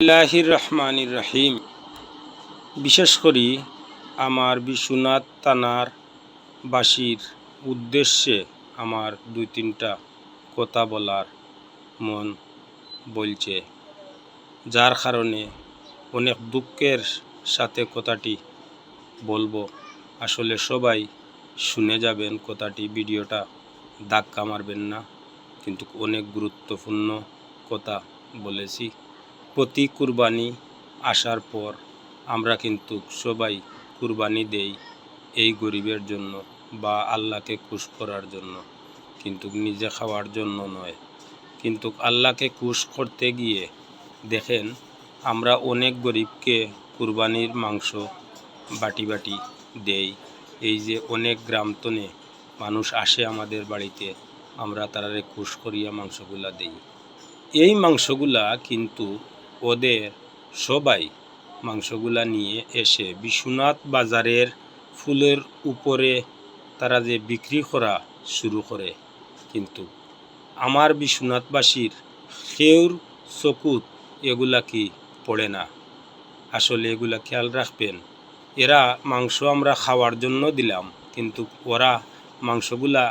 বিসমিল্লাহির রহমানির রহিম। বিশেষ করি আমার বিশ্বনাথ থানার বাসীর উদ্দেশ্যে আমার দুই তিনটা কথা বলার মন বলছে, যার কারণে অনেক দুঃখের সাথে কথাটি বলবো। আসলে সবাই শুনে যাবেন কথাটি, ভিডিওটা ধাক্কা মারবেন না, কিন্তু অনেক গুরুত্বপূর্ণ কথা বলেছি। প্রতি কুরবানি আসার পর আমরা কিন্তু সবাই কুরবানি দেই এই গরিবের জন্য বা আল্লাহকে খুশ করার জন্য, কিন্তু নিজে খাওয়ার জন্য নয়। কিন্তু আল্লাহকে খুশ করতে গিয়ে দেখেন আমরা অনেক গরিবকে কুরবানির মাংস বাটি বাটি দেই। এই যে অনেক গ্রামতনে মানুষ আসে আমাদের বাড়িতে, আমরা তারারে খুশ করিয়া মাংসগুলা দেই। এই মাংসগুলা কিন্তু ওদের সবাই মাংসগুলা নিয়ে এসে বিশ্বনাথ বাজারের ফুলের উপরে তারা যে বিক্রি করা শুরু করে, কিন্তু আমার বিশ্বনাথবাসীর কেউর চকুত এগুলা কি পড়ে না। আসলে এগুলা খেয়াল রাখবেন। এরা মাংস আমরা খাওয়ার জন্য দিলাম, কিন্তু ওরা মাংসগুলা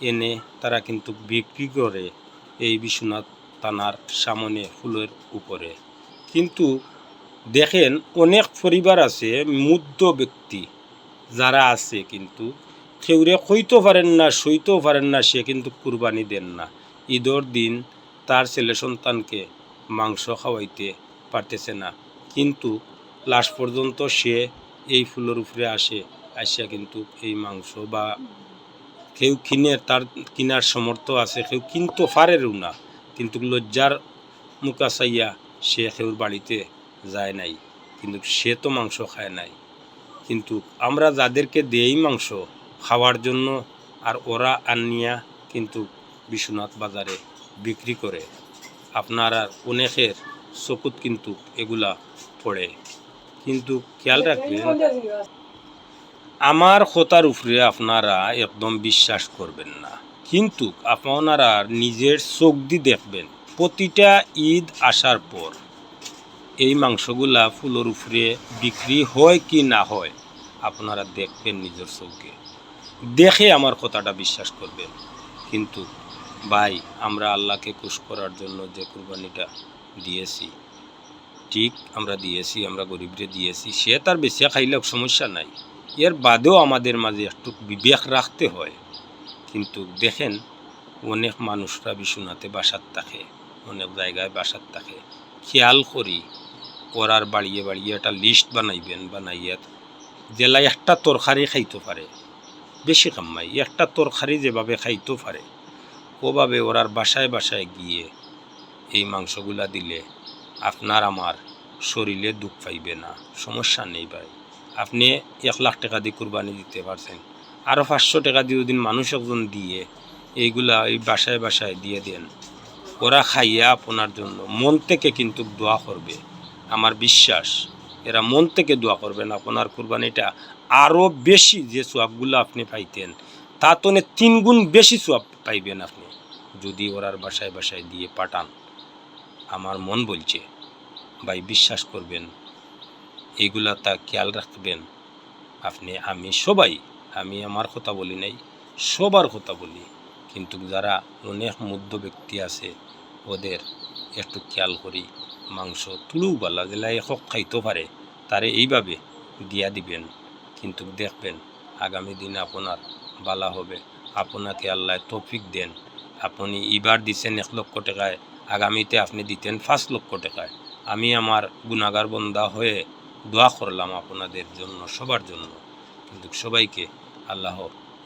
এনে তারা কিন্তু বিক্রি করে এই বিশ্বনাথ থানার সামনে ফুলের উপরে। কিন্তু দেখেন অনেক পরিবার আছে, মুগ্ধ ব্যক্তি যারা আছে, কিন্তু কেউরে কইতেও পারেন না, সইতেও পারেন না, সে কিন্তু কুরবানি দেন না। ঈদের দিন তার ছেলে সন্তানকে মাংস খাওয়াইতে পারতেছে না, কিন্তু লাস্ট পর্যন্ত সে এই ফুলের উপরে আসিয়া কিন্তু এই মাংস বা কেউ কিনে, তার কিনার সমর্থ আছে, কেউ কিনতে পারেও না, কিন্তু লজ্জার মুখা চাইয়া সে কেউর বাড়িতে যায় নাই, কিন্তু সে তো মাংস খায় নাই। কিন্তু আমরা যাদেরকে দেই মাংস খাওয়ার জন্য, আর ওরা আনিয়া কিন্তু বিশ্বনাথ বাজারে বিক্রি করে, আপনারা অনেকের চকুত কিন্তু এগুলা পড়ে। কিন্তু খেয়াল রাখবেন, আমার কথার উপরে আপনারা একদম বিশ্বাস করবেন না, কিন্তু আপনারা নিজের চোখ দিয়ে দেখবেন। প্রতিটা ঈদ আসার পর এই মাংসগুলা ফুলের উপরে বিক্রি হয় কি না হয়, আপনারা দেখবেন নিজের চোখে, দেখে আমার কথাটা বিশ্বাস করবেন। কিন্তু ভাই, আমরা আল্লাহকে খুশ করার জন্য যে কুরবানিটা দিয়েছি, ঠিক আমরা দিয়েছি, আমরা গরিবরে দিয়েছি, সে তার বেশি খাইলে সমস্যা নাই, এর বাদেও আমাদের মাঝে একটু বিবেক রাখতে হয়। কিন্তু দেখেন অনেক মানুষরা বিশ্বনাথে বাসার থাকে, অনেক জায়গায় বাসার থাকে, খেয়াল করি ওরার বাড়িয়ে বাড়িয়ে একটা লিস্ট বানাইবেন, বানাইয়া জেলায় একটা তরকারি খাইতে পারে, বেশি কামাই একটা তরকারি যেভাবে খাইতে পারে, ওভাবে ওরার বাসায় বাসায় গিয়ে এই মাংসগুলা দিলে আপনার আমার শরীরে দুঃখ পাইবে না, সমস্যা নেই ভাই। আপনি 1 লাখ টাকা দিয়ে কুরবানি দিতে পারছেন, আরও 500 টাকা দিয়ে দিন মানুষ একজন দিয়ে এইগুলা এই বাসায় বাসায় দিয়ে দেন, ওরা খাইয়া আপনার জন্য মন থেকে কিন্তু দোয়া করবে। আমার বিশ্বাস এরা মন থেকে দোয়া করবেন, আপনার কুরবানিটা আরও বেশি যে সোয়াবগুলো আপনি পাইতেন তা তো 3 গুণ বেশি সোয়াব পাইবেন আপনি যদি ওরার বাসায় বাসায় দিয়ে পাঠান। আমার মন বলছে ভাই, বিশ্বাস করবেন, এইগুলা তা খেয়াল রাখবেন আপনি। আমি সবাই, আমি আমার কথা বলি নাই, সবার কথা বলি, কিন্তু যারা অনেক মুগ্ধ ব্যক্তি আছে ওদের একটু খেয়াল করি, মাংস তুলুবালা জেলায় একক খাইতে পারে তারে এইভাবে দিয়া দিবেন, কিন্তু দেখবেন আগামী দিনে আপনার বালা হবে। আপনাকে আল্লাহ তৌফিক দেন, আপনি এবার দিচ্ছেন 1 লক্ষ টাকায়, আগামীতে আপনি দিতেন 5 লক্ষ টাকায়। আমি আমার গুনাহগার বন্দা হয়ে দোয়া করলাম আপনাদের জন্য, সবার জন্য, কিন্তু সবাইকে আল্লাহ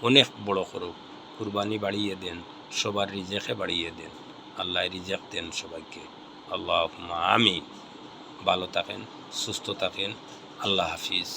অনেক বড় করুক, কুরবানি বাড়িয়ে দেন, সবার রিজেকে বাড়িয়ে দেন, আল্লাহ রিজেক দেন সবাইকে। আল্লাহুম্মা আমিন। ভালো থাকেন, সুস্থ থাকেন, আল্লাহ হাফিজ।